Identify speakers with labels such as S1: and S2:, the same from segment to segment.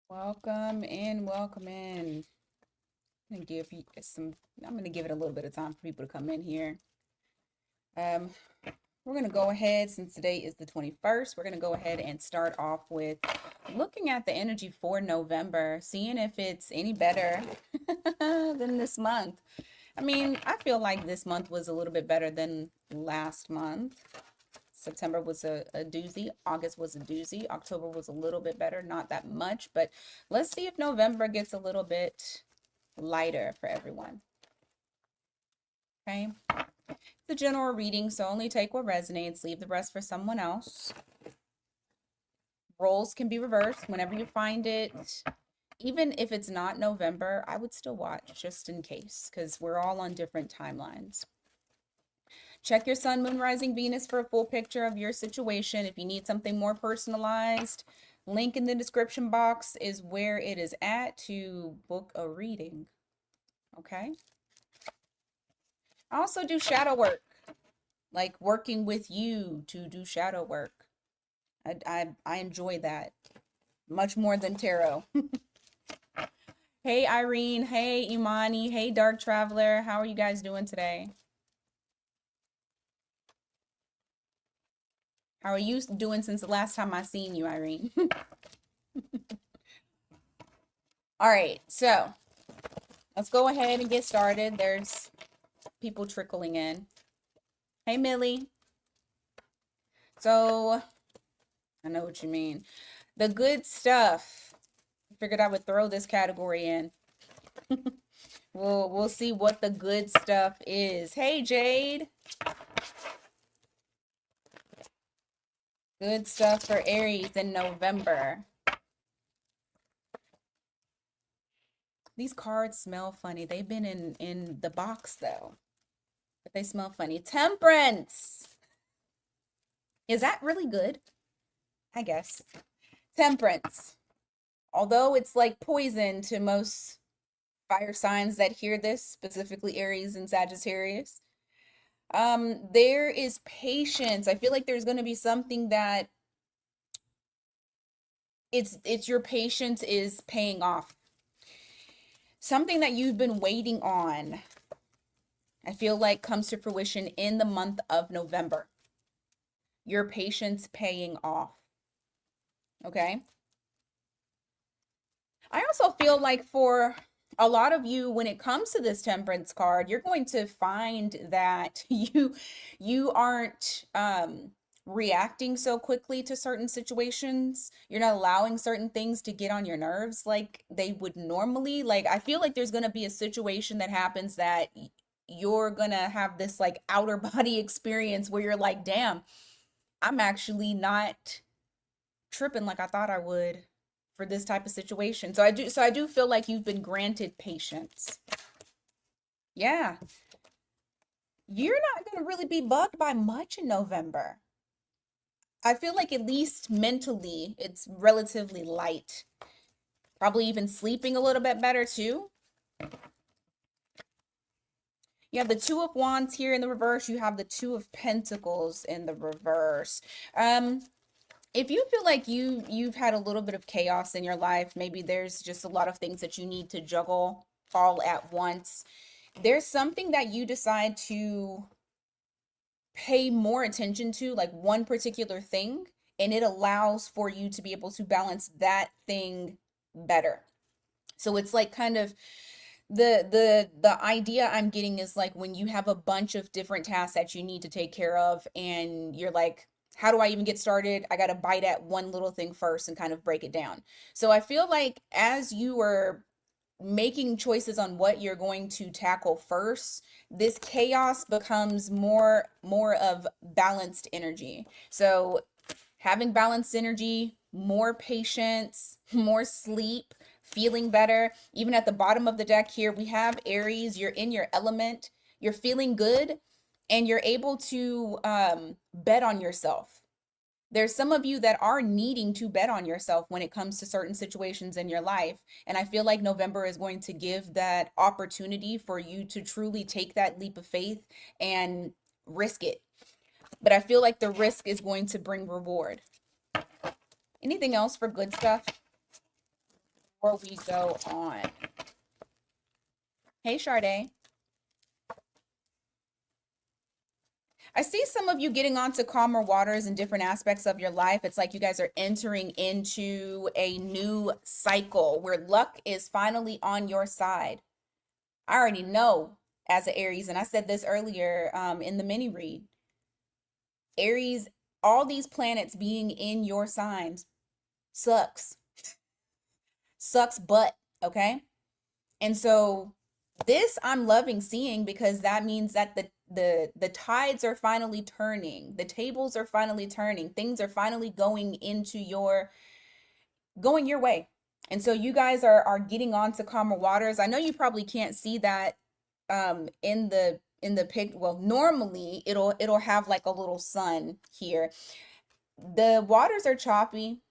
S1: Welcome in, welcome in. I'm gonna give you some, I'm gonna give it a little bit of time for people to come in here. Um, we're gonna go ahead, since today is the 21st, we're gonna go ahead and start off with looking at the energy for November, seeing if it's any better than this month. I mean, I feel like this month was a little bit better than last month. September was a doozy. August was a doozy. October was a little bit better, not that much, but let's see if November gets a little bit lighter for everyone. Okay. It's a general reading, so only take what resonates, leave the rest for someone else. Roles can be reversed whenever you find it. Even if it's not November, I would still watch just in case, because we're all on different timelines. Check your sun, moon, rising, Venus for a full picture of your situation. If you need something more personalized, link in the description box is where it is at to book a reading. Okay. I also do shadow work, like working with you to do shadow work. I enjoy that much more than tarot. Hey, Irene. Hey, Imani. Hey, Dark Traveler. How are you guys doing today? How are you doing since the last time I seen you, Irene? All right, so let's go ahead and get started. There's people trickling in. Hey, Millie. So I know what you mean. The good stuff. I figured I would throw this category in. We'll see what the good stuff is. Hey, Jade. Good stuff for Aries in November. These cards smell funny. They've been in the box though, but they smell funny. Temperance. Is that really good? I guess. Temperance. Although it's like poison to most fire signs that hear this, specifically Aries and Sagittarius. There is patience. I feel like there's going to be something that it's your patience is paying off. Something that you've been waiting on, I feel like comes to fruition in the month of November. Your patience paying off. Okay? I also feel like for a lot of you, when it comes to this temperance card, you're going to find that you aren't reacting so quickly to certain situations. You're not allowing certain things to get on your nerves like they would normally. Like I feel like there's going to be a situation that happens that you're going to have this like outer body experience where you're like, damn, I'm actually not tripping like I thought I would for this type of situation. So I do feel like you've been granted patience. Yeah. You're not going to really be bugged by much in November. I feel like at least mentally it's relatively light. Probably even sleeping a little bit better too. You have the Two of Wands here in the reverse. You have the Two of Pentacles in the reverse. If you feel like you've had a little bit of chaos in your life, maybe there's just a lot of things that you need to juggle all at once. There's something that you decide to pay more attention to, like one particular thing, and it allows for you to be able to balance that thing better. So it's like kind of the idea I'm getting is like when you have a bunch of different tasks that you need to take care of and you're like, how do I even get started? I got to bite at one little thing first and kind of break it down. So I feel like as you are making choices on what you're going to tackle first, this chaos becomes more of balanced energy. So having balanced energy, more patience, more sleep, feeling better. Even at the bottom of the deck here, we have Aries. You're in your element, you're feeling good, and you're able to bet on yourself. There's some of you that are needing to bet on yourself when it comes to certain situations in your life. And I feel like November is going to give that opportunity for you to truly take that leap of faith and risk it. But I feel like the risk is going to bring reward. Anything else for good stuff? before we go on. Hey, Sade. I see some of you getting onto calmer waters in different aspects of your life. It's like you guys are entering into a new cycle where luck is finally on your side. I already know as an Aries, and I said this earlier in the mini read. Aries, all these planets being in your signs sucks. Sucks butt, okay? And so this I'm loving seeing because that means that the tides are finally turning. The tables are finally turning. Things are finally going your way. And so you guys are getting on to calmer waters. I know you probably can't see that in the pic. Well, normally it'll have like a little sun here. The waters are choppy.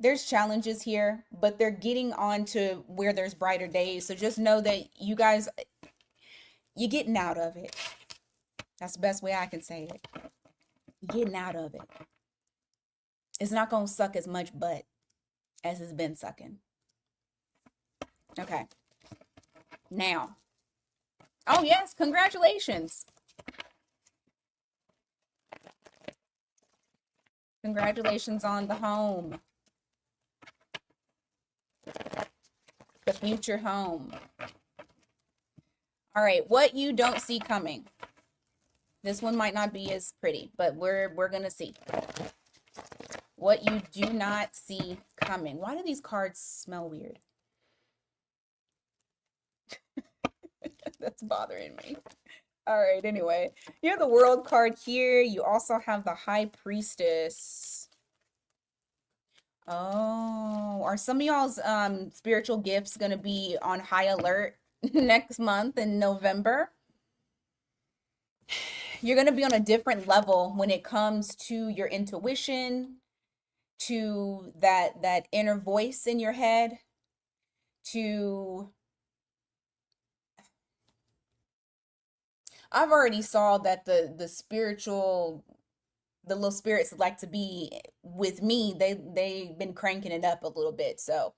S1: There's challenges here, but they're getting on to where there's brighter days. So just know that you guys, you're getting out of it. That's the best way I can say it. You're getting out of it. It's not going to suck as much butt as it's been sucking. Okay. Now. Oh, yes. Congratulations. Congratulations on the home. The future home. All right. What you don't see coming. This one might not be as pretty, but we're going to see. What you do not see coming. Why do these cards smell weird? That's bothering me. All right, anyway. You have the World card here. You also have the High Priestess. Oh, are some of y'all's spiritual gifts going to be on high alert next month in November? You're going to be on a different level when it comes to your intuition, to that inner voice in your head, to I've already saw that the spiritual, the little spirits that like to be with me, they've been cranking it up a little bit. So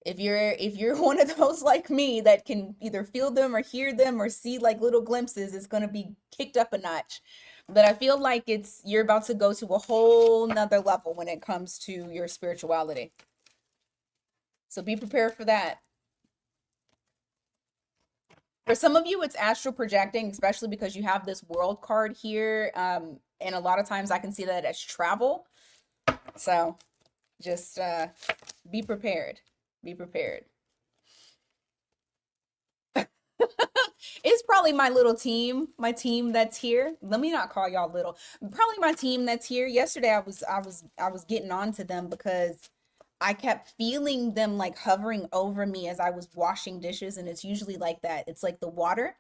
S1: if you're one of those like me that can either feel them or hear them or see like little glimpses, it's gonna be kicked up a notch. But I feel like you're about to go to a whole nother level when it comes to your spirituality. So be prepared for that. For some of you, it's astral projecting, especially because you have this world card here. And a lot of times I can see that as travel. So just be prepared. Be prepared. It's probably my little team, my team that's here. Let me not call y'all little. Probably my team that's here. Yesterday I was getting on to them because I kept feeling them like hovering over me as I was washing dishes, and it's usually like that. It's like the water,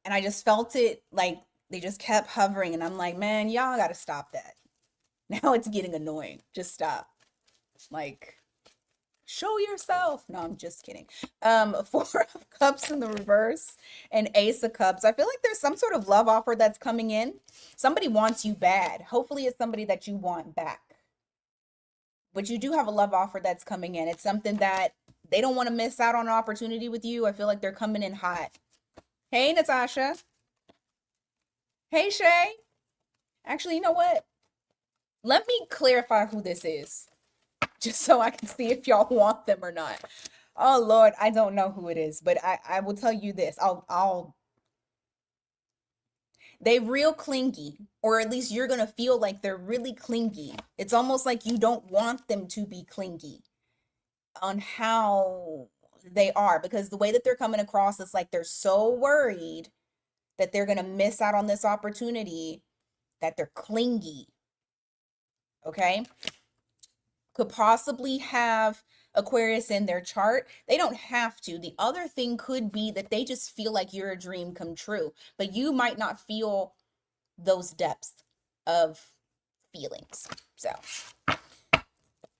S1: and I just felt it like they just kept hovering, and I'm like, man, y'all gotta stop that. Now it's getting annoying. Just stop. Like, show yourself. No, I'm just kidding. Four of Cups in the reverse and Ace of Cups. I feel like there's some sort of love offer that's coming in. Somebody wants you bad. Hopefully it's somebody that you want back. But you do have a love offer that's coming in. It's something that they don't want to miss out on an opportunity with you. I feel like they're coming in hot. Hey, Natasha. Hey, Shay. Actually, you know what? Let me clarify who this is, just so I can see if y'all want them or not. Oh Lord, I don't know who it is, but I will tell you this. They real clingy, or at least you're gonna feel like they're really clingy. It's almost like you don't want them to be clingy on how they are, because the way that they're coming across is like they're so worried that they're gonna miss out on this opportunity that they're clingy. Okay? Could possibly have Aquarius in their chart. They don't have to. The other thing could be that they just feel like you're a dream come true, but you might not feel those depths of feelings. So,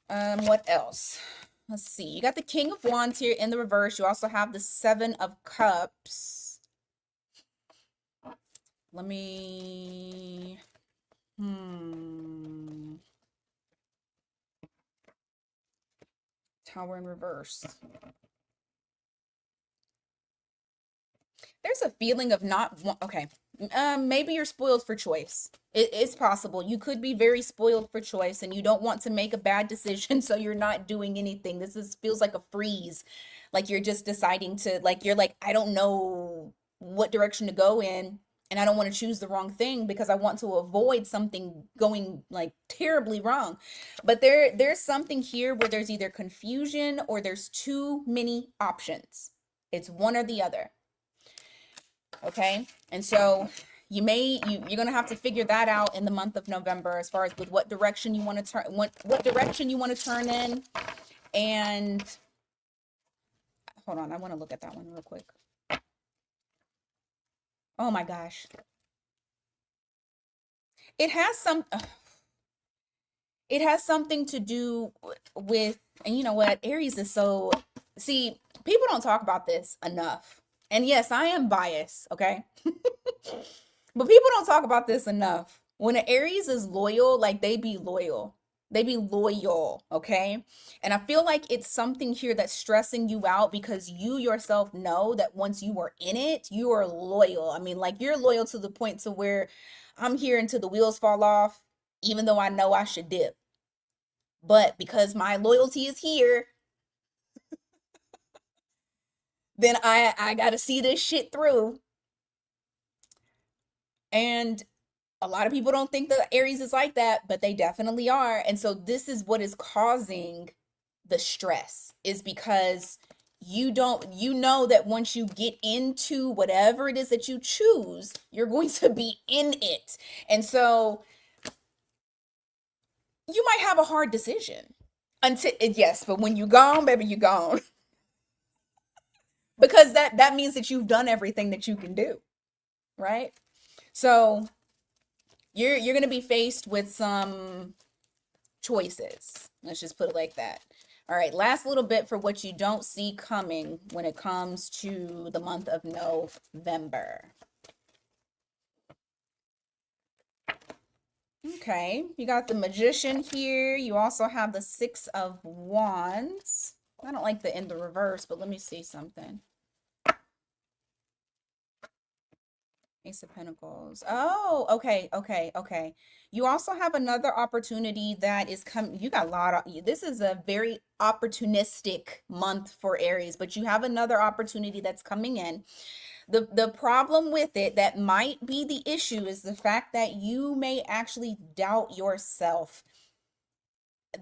S1: what else? Let's see. You got the King of Wands here in the reverse. You also have the Seven of Cups. Let me Tower in reverse. There's a feeling of not okay. Maybe you're spoiled for choice. It's possible. You could be very spoiled for choice and you don't want to make a bad decision, so you're not doing anything. This is feels like a freeze. Like you're just deciding to like you're like, I don't know what direction to go in, and I don't want to choose the wrong thing because I want to avoid something going like terribly wrong. But there's something here where there's either confusion or there's too many options. It's one or the other. Okay. And so you're gonna have to figure that out in the month of November as far as with what direction you want to turn what direction you want to turn in. And hold on, I want to look at that one real quick. Oh my gosh. It has some it has something to do with, and you know what, Aries is so, see, people don't talk about this enough. And yes, I am biased, okay? But people don't talk about this enough. When an Aries is loyal, like they be loyal. They be loyal, okay? And I feel like it's something here that's stressing you out because you yourself know that once you are in it, you are loyal. I mean, like you're loyal to the point to where I'm here until the wheels fall off, even though I know I should dip. But because my loyalty is here, then I got to see this shit through. And a lot of people don't think that Aries is like that, but they definitely are. And so this is what is causing the stress, is because you know that once you get into whatever it is that you choose, you're going to be in it. And so you might have a hard decision until, yes, but when you gone, baby, you gone. Because that means that you've done everything that you can do, right? So you're going to be faced with some choices. Let's just put it like that. All right, last little bit for what you don't see coming when it comes to the month of November. Okay, you got the Magician here. You also have the Six of Wands. I don't like the in the reverse, but let me see something. Ace of Pentacles. Oh, okay. You also have another opportunity that is coming. You got a lot of, this is a very opportunistic month for Aries, but you have another opportunity that's coming in. The problem with it that might be the issue is the fact that you may actually doubt yourself.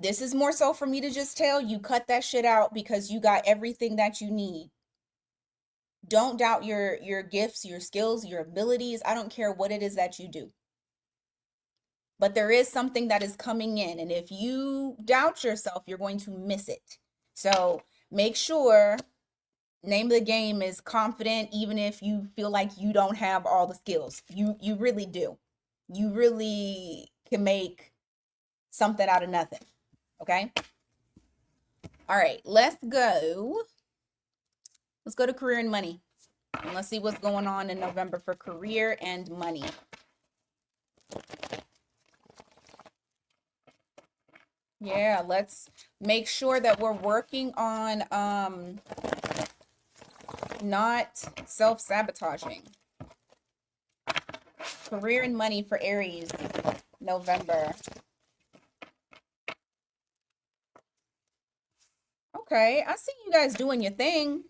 S1: This is more so for me to just tell you, cut that shit out because you got everything that you need. Don't doubt your gifts, your skills, your abilities. I don't care what it is that you do. But there is something that is coming in, and if you doubt yourself, you're going to miss it. So make sure, name of the game is confident, even if you feel like you don't have all the skills. You really do. You really can make something out of nothing. Okay? All right, let's go. Let's go to career and money. And let's see what's going on in November for career and money. Yeah, let's make sure that we're working on not self-sabotaging. Career and money for Aries, November. Okay, I see you guys doing your thing.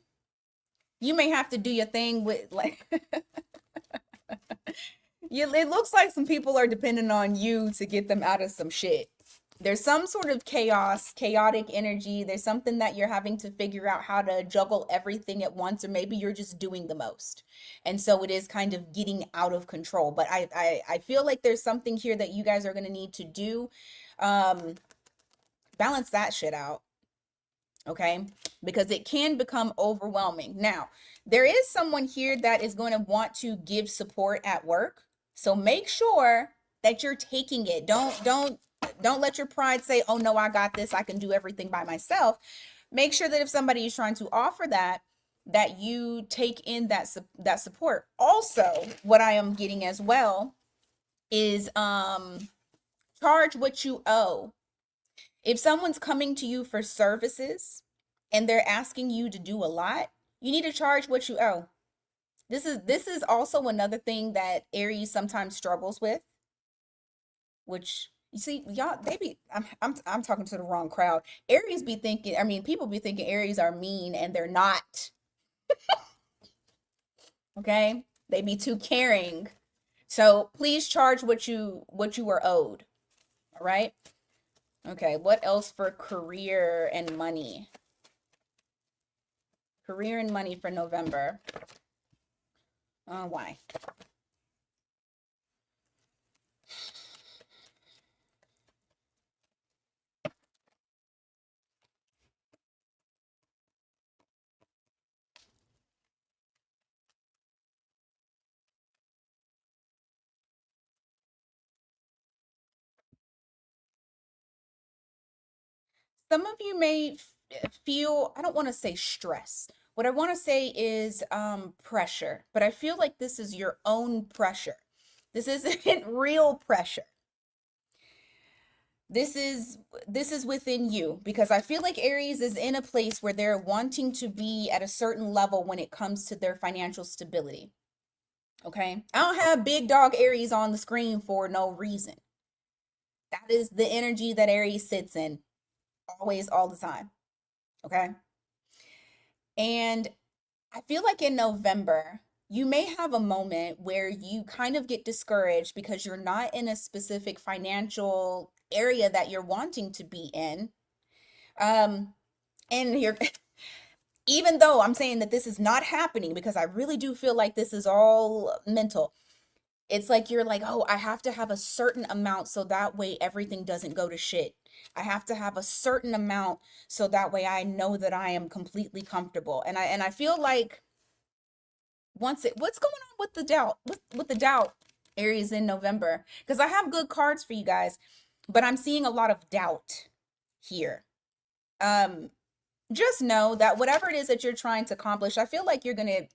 S1: You may have to do your thing with like it looks like some people are depending on you to get them out of some shit. There's some sort of chaotic energy. There's something that you're having to figure out how to juggle everything at once, or maybe you're just doing the most. And so it is kind of getting out of control. But I feel like there's something here that you guys are going to need to do. Balance that shit out. Okay, because it can become overwhelming. Now, there is someone here that is going to want to give support at work. So make sure that you're taking it. Don't let your pride say, "Oh no, I got this. I can do everything by myself." Make sure that if somebody is trying to offer that, that you take in that support. Also, what I am getting as well is charge what you owe. If someone's coming to you for services, and they're asking you to do a lot, you need to charge what you owe. This is also another thing that Aries sometimes struggles with, which you see, y'all, they be I'm talking to the wrong crowd. Aries be thinking, I mean, people be thinking Aries are mean and they're not, okay? They be too caring. So please charge what you are owed. All right? Okay, what else for career and money? Career and money for November. Why? Some of you may feel, I don't want to say stress. What I want to say is pressure, but I feel like this is your own pressure. This isn't real pressure. This is this is within you because I feel like Aries is in a place where they're wanting to be at a certain level when it comes to their financial stability. Okay? I don't have big dog Aries on the screen for no reason. That is the energy that Aries sits in always, all the time. Okay? And I feel like in November, you may have a moment where you kind of get discouraged because you're not in a specific financial area that you're wanting to be in. Um, and you're, even though I'm saying that this is not happening because I really do feel like this is all mental. It's like you're like, oh, I have to have a certain amount so that way everything doesn't go to shit. I have to have a certain amount so that way I know that I am completely comfortable. And I feel like what's going on with the doubt? With the doubt Aries in November? Because I have good cards for you guys, but I'm seeing a lot of doubt here. Um, just know that whatever it is that you're trying to accomplish, I feel like you're gonna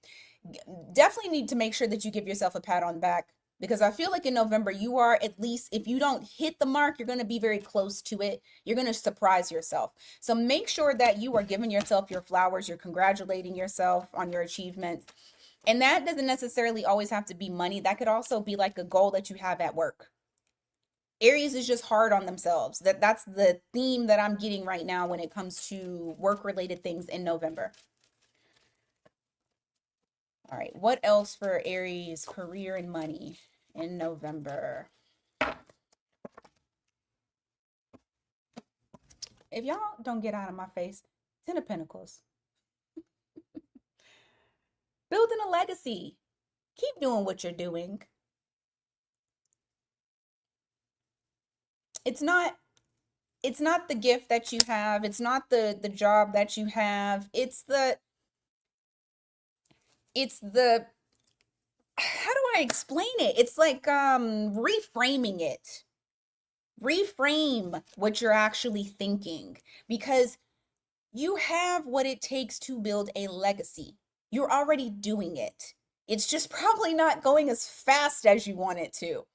S1: definitely need to make sure that you give yourself a pat on the back because I feel like in November you are, at least if you don't hit the mark, you're going to be very close to it. You're going to surprise yourself. So make sure that you are giving yourself your flowers, you're congratulating yourself on your achievements. And that doesn't necessarily always have to be money. That could also be like a goal that you have at work. Aries is just hard on themselves. That's the theme that I'm getting right now when it comes to work related things in November. All right, what else for Aries career and money in November? If y'all don't get out of my face, 10 of Pentacles. Building a legacy. Keep doing what you're doing. It's not the gift that you have. It's not the job that you have. It's the how do I explain it? It's like reframing it. Reframe what you're actually thinking because you have what it takes to build a legacy. You're already doing it. It's just probably not going as fast as you want it to.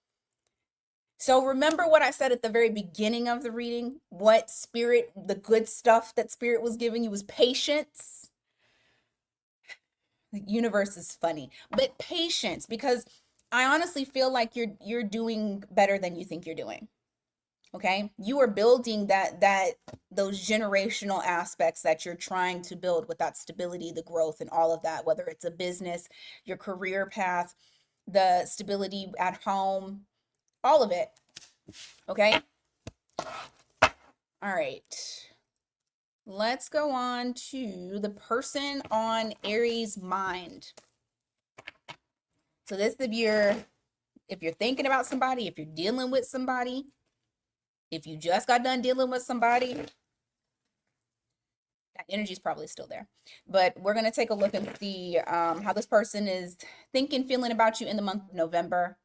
S1: So remember what I said at the very beginning of the reading? What spirit, the good stuff that spirit was giving you was patience. The universe is funny, but patience, because I honestly feel like you're doing better than you think you're doing. Okay, you are building those generational aspects that you're trying to build with that stability, the growth, and all of that, whether it's a business, your career path, the stability at home, all of it. Okay, all right, let's go on to the person on Aries mind. So this is if you're thinking about somebody, if you're dealing with somebody, if you just got done dealing with somebody, that energy is probably still there. But we're going to take a look and see how this person is thinking, feeling about you in the month of November,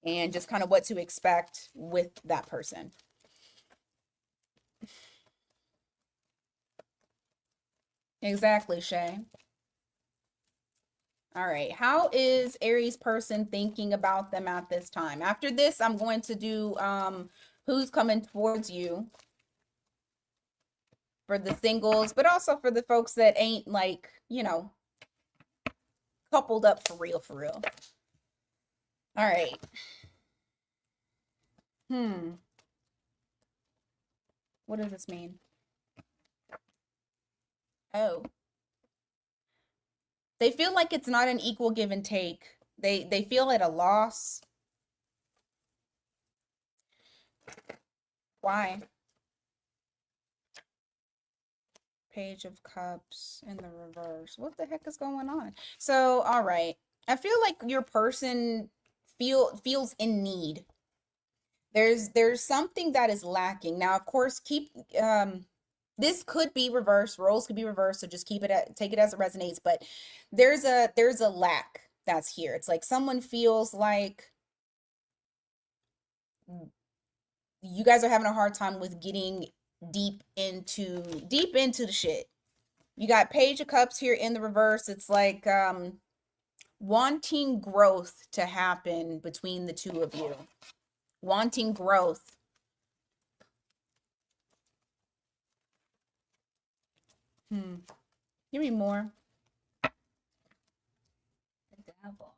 S1: and just kind of what to expect with that person. Exactly, Shay. All right. How is Aries person thinking about them at this time? After this, I'm going to do who's coming towards you. for the singles, but also for the folks that ain't like, you know, coupled up for real, for real. All right. What does this mean? Oh. They feel like it's not an equal give and take. They feel at a loss. Why? Page of Cups in the reverse. What the heck is going on? So, all right. I feel like your person feels in need. There's something that is lacking. Now, of course, keep this could be reversed. Roles could be reversed, so just take it as it resonates, but there's a lack that's here. It's like someone feels like you guys are having a hard time with getting deep into the shit. You got Page of Cups here in the reverse. It's like wanting growth to happen between the two of you. Wanting growth. Give me more. The Devil.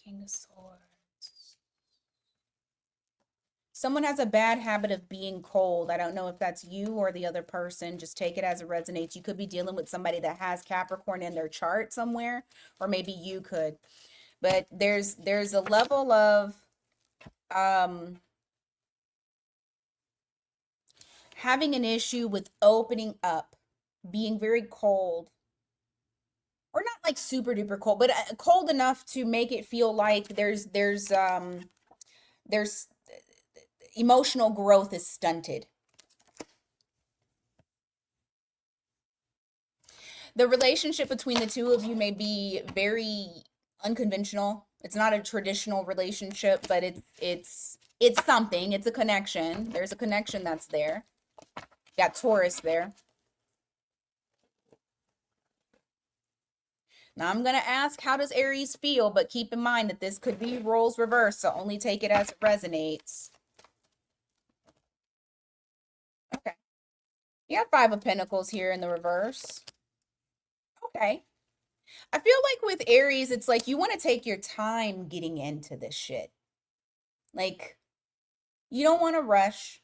S1: King of Swords. Someone has a bad habit of being cold. I don't know if that's you or the other person. Just take it as it resonates. You could be dealing with somebody that has Capricorn in their chart somewhere, or maybe you could. But there's a level of having an issue with opening up, being very cold, or not like super duper cold, but cold enough to make it feel like there's emotional growth is stunted. The relationship between the two of you may be very unconventional. It's not a traditional relationship, but it's something. It's a connection. There's a connection that's there. Got Taurus there. Now I'm going to ask, how does Aries feel? But keep in mind that this could be roles reversed, so only take it as it resonates. Okay. You got Five of Pentacles here in the reverse. Okay. I feel like with Aries, it's like you want to take your time getting into this shit. Like, you don't want to rush.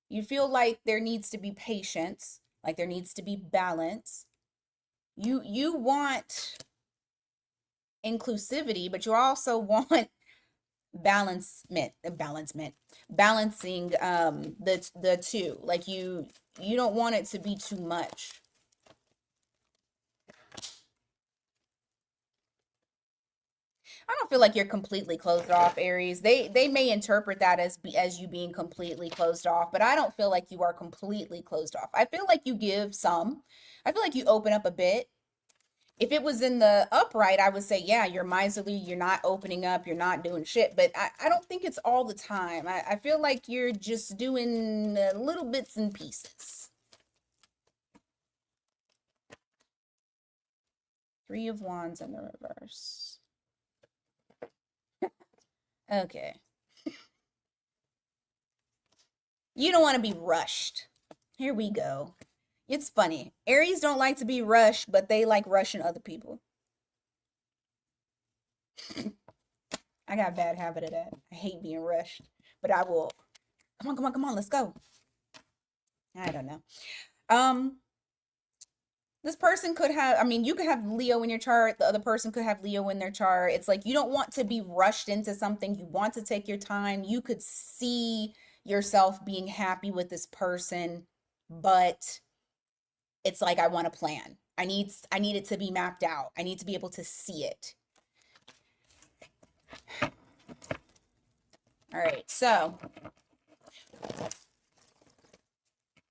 S1: You feel like there needs to be patience, like there needs to be balance. You want inclusivity, but you also want balancing the two. Like you don't want it to be too much. I don't feel like you're completely closed off, Aries. They may interpret that as you being completely closed off, but I don't feel like you are completely closed off. I feel like you give some. I feel like you open up a bit. If it was in the upright, I would say, yeah, you're miserly, you're not opening up, you're not doing shit. But I don't think it's all the time. I feel like you're just doing little bits and pieces. Three of Wands in the reverse. Okay. You don't want to be rushed. Here we go. It's funny. Aries don't like to be rushed, but they like rushing other people. I got a bad habit of that. I hate being rushed, but I will. Come on, let's go. I don't know. This person could have, I mean, you could have Leo in your chart. The other person could have Leo in their chart. It's like you don't want to be rushed into something. You want to take your time. You could see yourself being happy with this person, but it's like I want a plan. I need it to be mapped out. I need to be able to see it. All right, so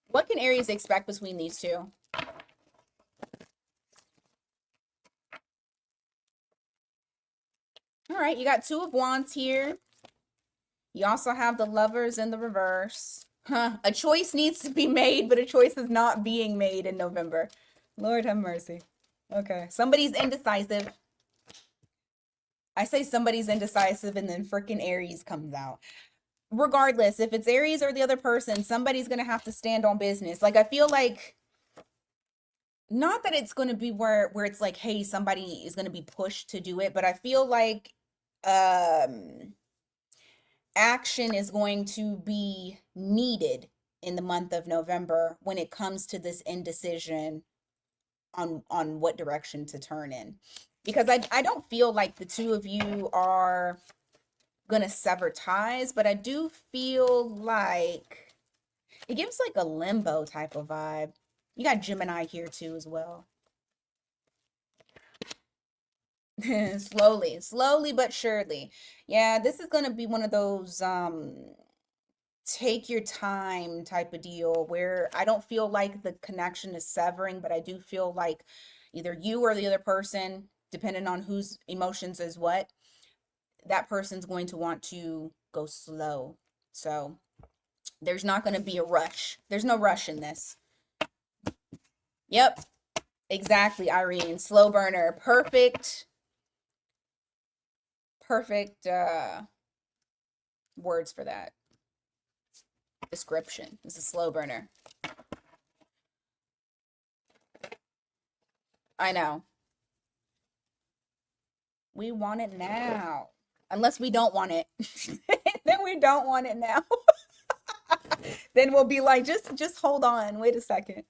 S1: what can Aries expect between these two? All right, you got Two of Wands here. You also have the Lovers in the reverse. A choice needs to be made, but a choice is not being made in November. Lord have mercy. Okay, somebody's indecisive. I say somebody's indecisive and then freaking Aries comes out. regardless if it's Aries or the other person, somebody's going to have to stand on business. Like I feel like not that it's going to be where it's like, hey, somebody is going to be pushed to do it, but I feel like um action is going to be needed in the month of November when it comes to this indecision on what direction to turn in. Because I don't feel like the two of you are gonna sever ties, but I do feel like it gives like a limbo type of vibe. You got Gemini here too as well. Slowly but surely. Yeah, this is gonna be one of those take your time type of deal where I don't feel like the connection is severing, but I do feel like either you or the other person, depending on whose emotions is what, that person's going to want to go slow. So there's not going to be a rush. There's no rush in this. Yep, exactly, Irene. Slow burner. Perfect words for that. Description. This is a slow burner. I know. We want it now. Unless we don't want it. Then we don't want it now. Then we'll be like, just hold on. Wait a second.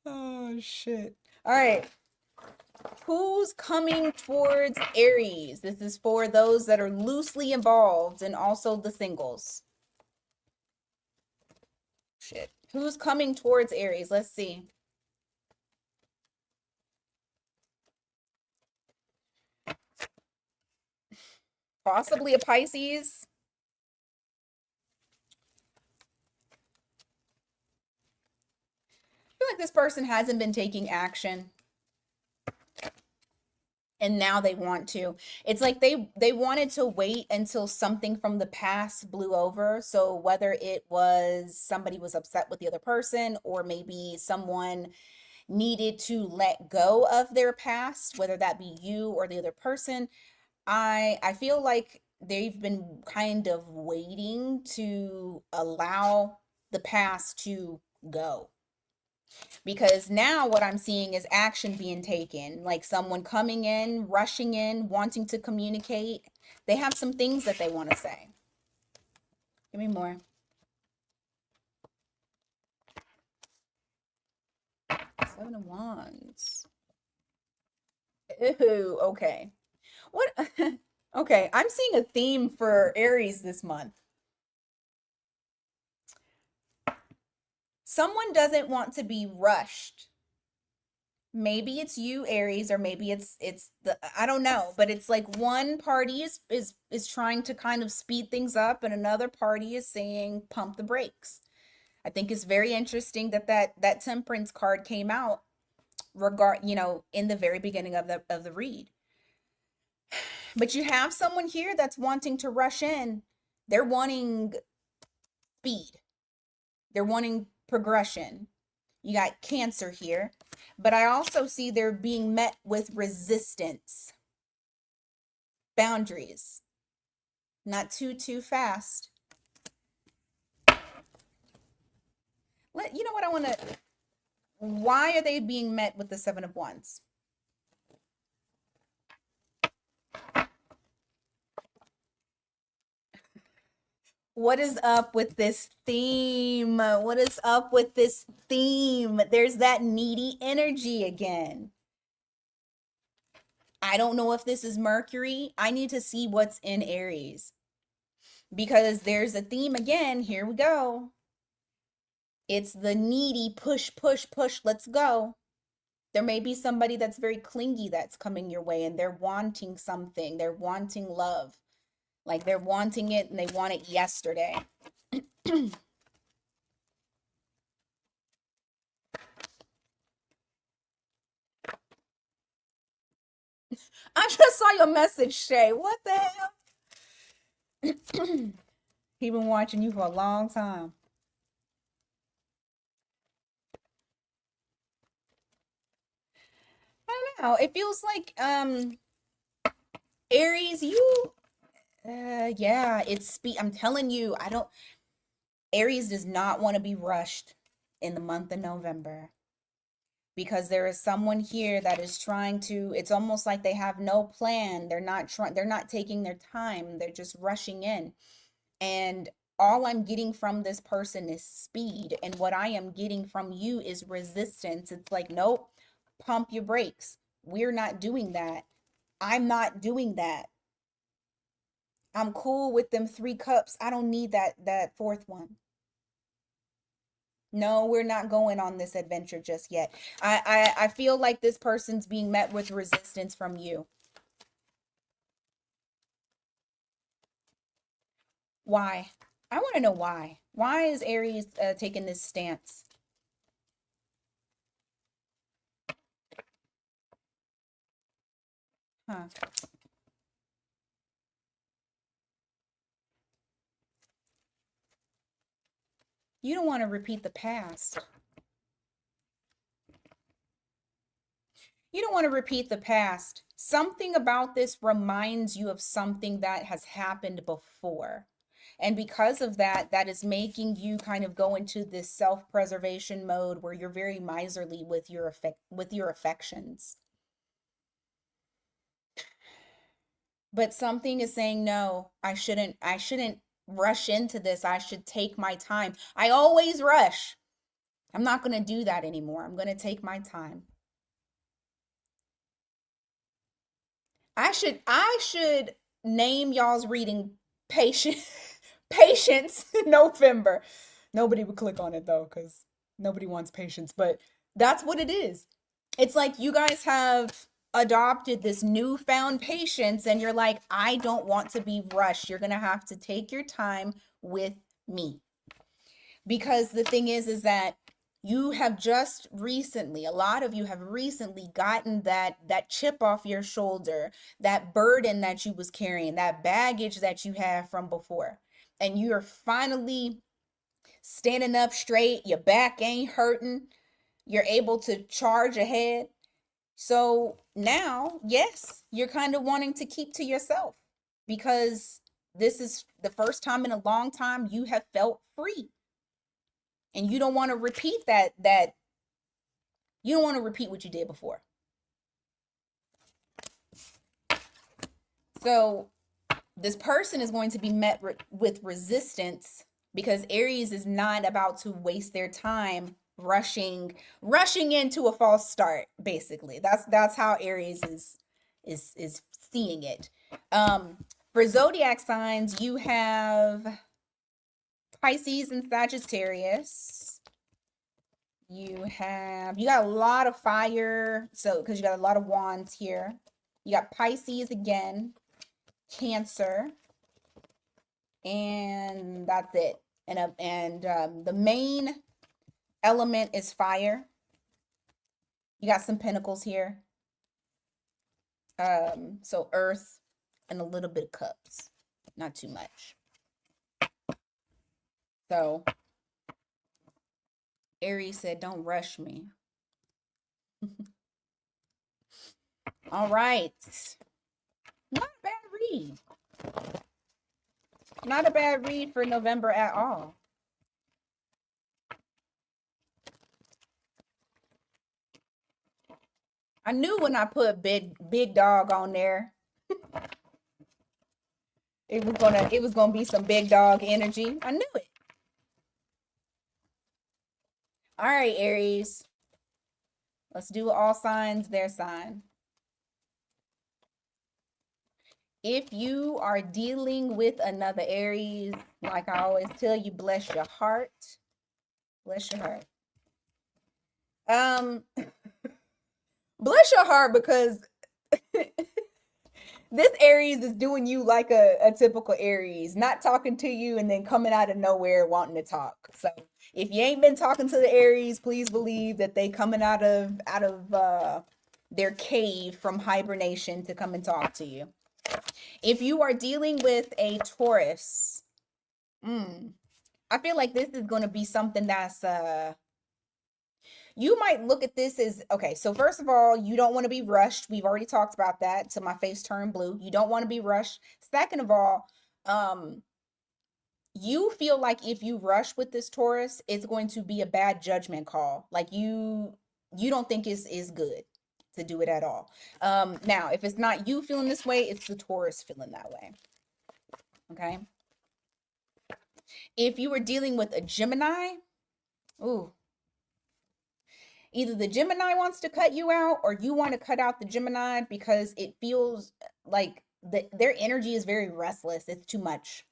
S1: Oh shit. All right. Who's coming towards Aries? This is for those that are loosely involved and also the singles. Shit. Who's coming towards Aries? Let's see. Possibly a Pisces. I feel like this person hasn't been taking action and now they want to. It's like they wanted to wait until something from the past blew over. So whether it was somebody was upset with the other person or maybe someone needed to let go of their past, whether that be you or the other person, I feel like they've been kind of waiting to allow the past to go. Because now what I'm seeing is action being taken, like someone coming in, rushing in, wanting to communicate. They have some things that they want to say. Give me more. Seven of Wands. Ooh, okay. What? Okay, I'm seeing a theme for Aries this month. Someone doesn't want to be rushed. Maybe it's you, Aries, or maybe it's the I don't know, but it's like one party is trying to kind of speed things up and another party is saying pump the brakes. I think it's very interesting that that Temperance card came out in the very beginning of the read. But you have someone here that's wanting to rush in. They're wanting speed. They're wanting progression. You got Cancer here, but I also see they're being met with resistance, boundaries, not too fast. You know what I want to, why are they being met with the Seven of Wands? What is up with this theme? What is up with this theme? There's that needy energy again. I don't know if this is Mercury. I need to see what's in Aries because there's a theme again. Here we go. It's the needy push, push, push. Let's go. There may be somebody that's very clingy that's coming your way and they're wanting something. They're wanting love. Like they're wanting it and they want it yesterday. I just saw your message, Shay. What the hell? He been watching you for a long time. I don't know. It feels like Aries, Yeah, I'm telling you, Aries does not want to be rushed in the month of November because there is someone here that is trying to, it's almost like they have no plan. They're not taking their time. They're just rushing in. And all I'm getting from this person is speed. And what I am getting from you is resistance. It's like, nope, pump your brakes. We're not doing that. I'm not doing that. I'm cool with them 3 cups. I don't need that fourth one. No, we're not going on this adventure just yet. I feel like this person's being met with resistance from you. Why? I want to know why. Why is Aries taking this stance? Huh. You don't want to repeat the past. You don't want to repeat the past. Something about this reminds you of something that has happened before. And because of that, that is making you kind of go into this self-preservation mode where you're very miserly with your affections. But something is saying, no, I shouldn't rush into this. I should take my time. I always rush. I'm not going to do that anymore. I'm going to take my time. I should name y'all's reading patient patience November. Nobody would click on it though, because nobody wants patience, but that's what it is. It's like you guys have adopted this newfound patience and you're like, I don't want to be rushed. You're gonna have to take your time with me. Because the thing is that you have just recently, a lot of you have recently gotten that chip off your shoulder, that burden that you was carrying, that baggage that you have from before. And you're finally standing up straight, your back ain't hurting, you're able to charge ahead. So now, yes, you're kind of wanting to keep to yourself because this is the first time in a long time you have felt free, and you don't want to repeat that you don't want to repeat what you did before. So this person is going to be met with resistance because Aries is not about to waste their time rushing into a false start. Basically, that's how Aries is seeing it. For zodiac signs, you have Pisces and Sagittarius. You got a lot of fire, so because you got a lot of wands here. You got Pisces again, Cancer, and that's it. And the main element is fire. You got some pentacles here. So earth and a little bit of cups, not too much. So Aries said, "Don't rush me." All right, not a bad read. Not a bad read for November at all. I knew when I put big dog on there, it was gonna be some big dog energy. I knew it. All right, Aries. Let's do all signs their sign. If you are dealing with another Aries, like I always tell you, bless your heart. Bless your heart. Um, bless your heart because this Aries is doing you like a typical Aries, not talking to you and then coming out of nowhere wanting to talk. So if you ain't been talking to the Aries, please believe that they coming out of their cave from hibernation to come and talk to you. If you are dealing with a Taurus, I feel like this is going to be something that's you might look at this as okay. So first of all, you don't want to be rushed. We've already talked about that till my face turned blue. You don't want to be rushed. Second of all, Um, you feel like if you rush with this Taurus, it's going to be a bad judgment call. Like you don't think is good to do it at all. Now, if it's not you feeling this way, it's the Taurus feeling that way. Okay. If you were dealing with a Gemini, ooh, either the Gemini wants to cut you out or you want to cut out the Gemini because it feels like their energy is very restless. It's too much.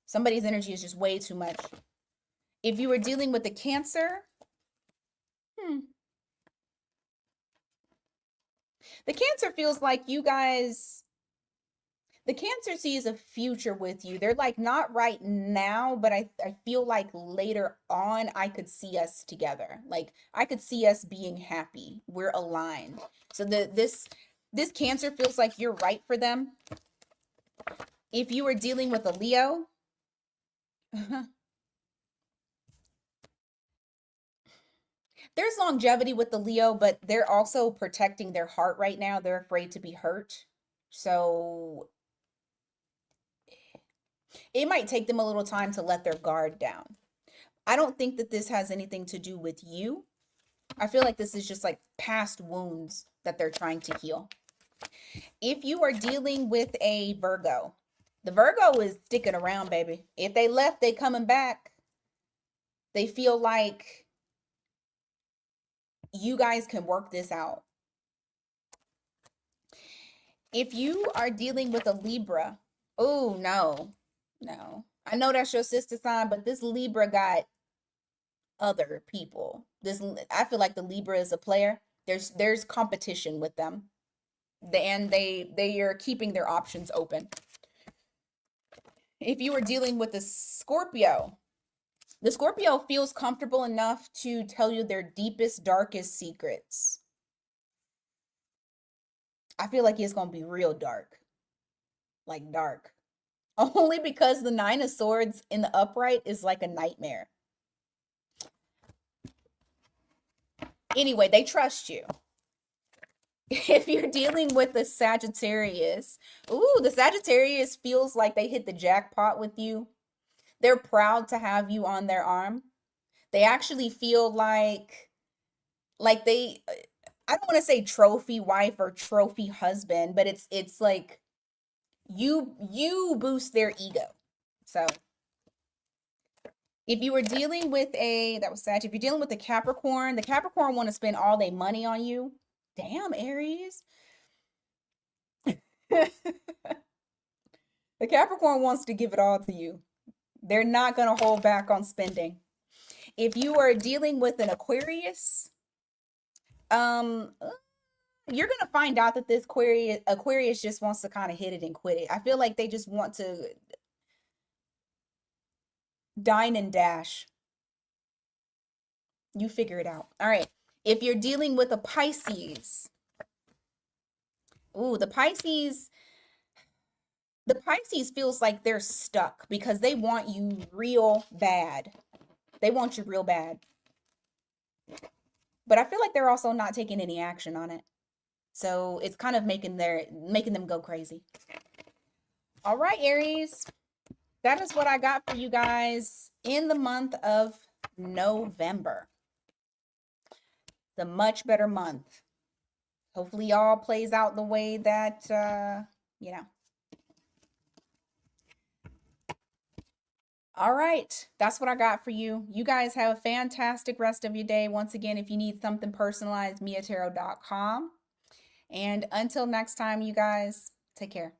S1: Somebody's energy is just way too much. If you were dealing with a Cancer, the Cancer feels like you guys, the Cancer sees a future with you. They're like, not right now, but I feel like later on I could see us together. Like I could see us being happy. We're aligned. So this Cancer feels like you're right for them. If you were dealing with a Leo, there's longevity with the Leo, but they're also protecting their heart right now. They're afraid to be hurt. So it might take them a little time to let their guard down. I don't think that this has anything to do with you. I feel like this is just like past wounds that they're trying to heal. If you are dealing with a Virgo, the Virgo is sticking around, baby. If they left, they coming back. They feel like you guys can work this out. If you are dealing with a Libra, oh no, no. I know that's your sister sign, but this Libra got other people. I feel like the Libra is a player. There's competition with them. And they are keeping their options open. If you were dealing with a Scorpio, the Scorpio feels comfortable enough to tell you their deepest, darkest secrets. I feel like it's going to be real dark. Like dark. Only because the Nine of Swords in the upright is like a nightmare. Anyway, they trust you. If you're dealing with a Sagittarius, ooh, the Sagittarius feels like they hit the jackpot with you. They're proud to have you on their arm. They actually feel like they, I don't want to say trophy wife or trophy husband, but it's like you boost their ego. So if you were dealing with that was Sag, if you're dealing with the Capricorn want to spend all their money on you. Damn, Aries. The Capricorn wants to give it all to you. They're not going to hold back on spending. If you are dealing with an Aquarius, you're going to find out that this Aquarius just wants to kind of hit it and quit it. I feel like they just want to dine and dash. You figure it out. All right. If you're dealing with a Pisces, ooh, the Pisces feels like they're stuck because they want you real bad. They want you real bad. But I feel like they're also not taking any action on it. So it's kind of making them go crazy. All right, Aries. That is what I got for you guys in the month of November. The much better month. Hopefully y'all plays out the way that you know. All right, that's what I got for you. You guys have a fantastic rest of your day. Once again, if you need something personalized, miatarot.com. And until next time, you guys, take care.